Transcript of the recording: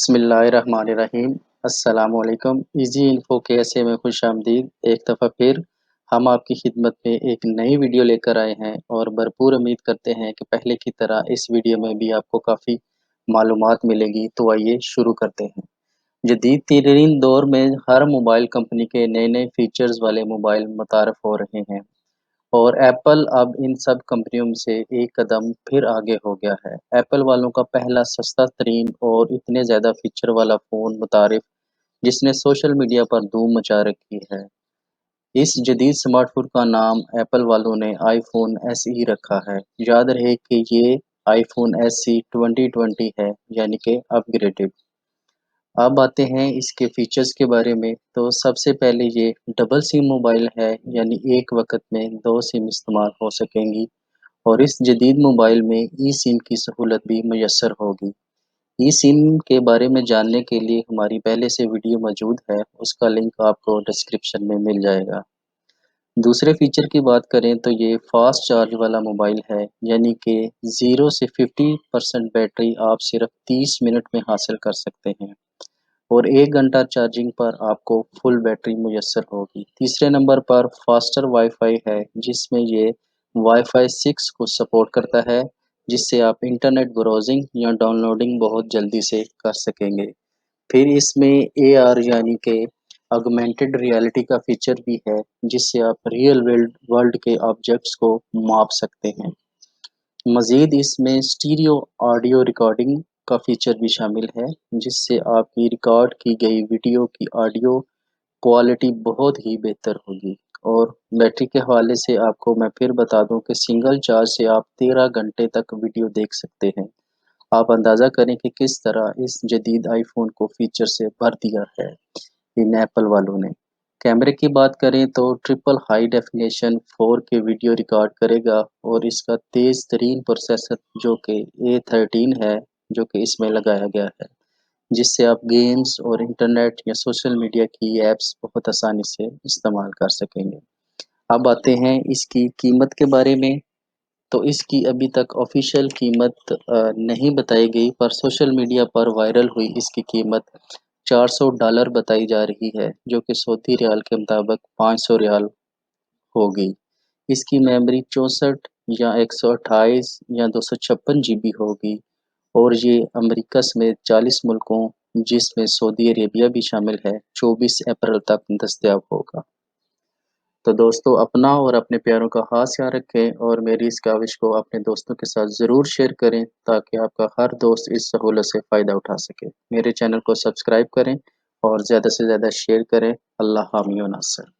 बिस्मिल्लाहिर्रहमानिर्रहीम। अस्सलामुअलैकुम। Easy info KSA में खुशामदीद। एक दफ़ा फिर हम आपकी खिदमत में एक नई वीडियो लेकर आए हैं और भरपूर उम्मीद करते हैं कि पहले की तरह इस वीडियो में भी आपको काफ़ी मालूमात मिलेगी। तो आइए शुरू करते हैं। जदीद तरीन दौर में हर मोबाइल कंपनी के नए नए फीचर्स वाले मोबाइल मुतारफ़ हो रहे हैं और एप्पल अब इन सब कंपनियों से एक कदम फिर आगे हो गया है। एप्पल वालों का पहला सस्ता तरीन और इतने ज़्यादा फीचर वाला फ़ोन मुतारिफ जिसने सोशल मीडिया पर धूम मचा रखी है। इस जदीद स्मार्टफोन का नाम एप्पल वालों ने iPhone SE रखा है। याद रहे कि ये iPhone SE 2020 है, यानी कि अपग्रेडेड। अब आते हैं इसके फीचर्स के बारे में। तो सबसे पहले ये डबल सिम मोबाइल है, यानी एक वक्त में 2 सिम इस्तेमाल हो सकेंगी और इस जदीद मोबाइल में ई सिम की सहूलत भी मैसर होगी। ई सिम के बारे में जानने के लिए हमारी पहले से वीडियो मौजूद है, उसका लिंक आपको डिस्क्रिप्शन में मिल जाएगा। दूसरे फीचर की बात करें तो ये फास्ट चार्ज वाला मोबाइल है, यानी कि 0 से 50% बैटरी आप सिर्फ 30 मिनट में हासिल कर सकते हैं और 1 घंटा चार्जिंग पर आपको फुल बैटरी मुयस्सर होगी। तीसरे नंबर पर फास्टर वाईफाई है, जिसमें ये वाईफाई 6 को सपोर्ट करता है, जिससे आप इंटरनेट ब्राउजिंग या डाउनलोडिंग बहुत जल्दी से कर सकेंगे। फिर इसमें AR यानी कि ऑगमेंटेड रियलिटी का फीचर भी है, जिससे आप रियल वर्ल्ड वर्ल्ड के ऑब्जेक्ट्स को माप सकते हैं। मज़ीद इसमें स्टीरियो ऑडियो रिकॉर्डिंग का फीचर भी शामिल है, जिससे आपकी रिकॉर्ड की गई वीडियो की ऑडियो क्वालिटी बहुत ही बेहतर होगी। और बैटरी के हवाले से आपको मैं फिर बता दूं कि सिंगल चार्ज से आप 13 घंटे तक वीडियो देख सकते हैं। आप अंदाज़ा करें कि किस तरह इस जदीद आईफोन को फीचर से भर दिया है इन एप्पल वालों ने। कैमरे की बात करें तो triple high definition 4K video record करेगा और इसका तेज़ तरीन प्रोसेसर जो कि A13 है, जो कि इसमें लगाया गया है, जिससे आप गेम्स और इंटरनेट या सोशल मीडिया की ऐप्स बहुत आसानी से इस्तेमाल कर सकेंगे। अब आते हैं इसकी कीमत के बारे में। तो इसकी अभी तक ऑफिशियल कीमत नहीं बताई गई, पर सोशल मीडिया पर वायरल हुई इसकी कीमत $400 बताई जा रही है, जो कि सऊदी रियाल के मुताबिक 500 रियाल होगी। इसकी मेमोरी 64 या 128 या 256 GB होगी और ये अमेरिका समेत 40 मुल्कों, जिसमें सऊदी अरेबिया भी शामिल है, 24 अप्रैल तक दस्तयाब होगा। तो दोस्तों, अपना और अपने प्यारों का ख़ास ख्याल रखें और मेरी इस काविश को अपने दोस्तों के साथ ज़रूर शेयर करें, ताकि आपका हर दोस्त इस सहूलत से फ़ायदा उठा सके। मेरे चैनल को सब्सक्राइब करें और ज़्यादा से ज़्यादा शेयर करें। अल्लाह हामी व नासर।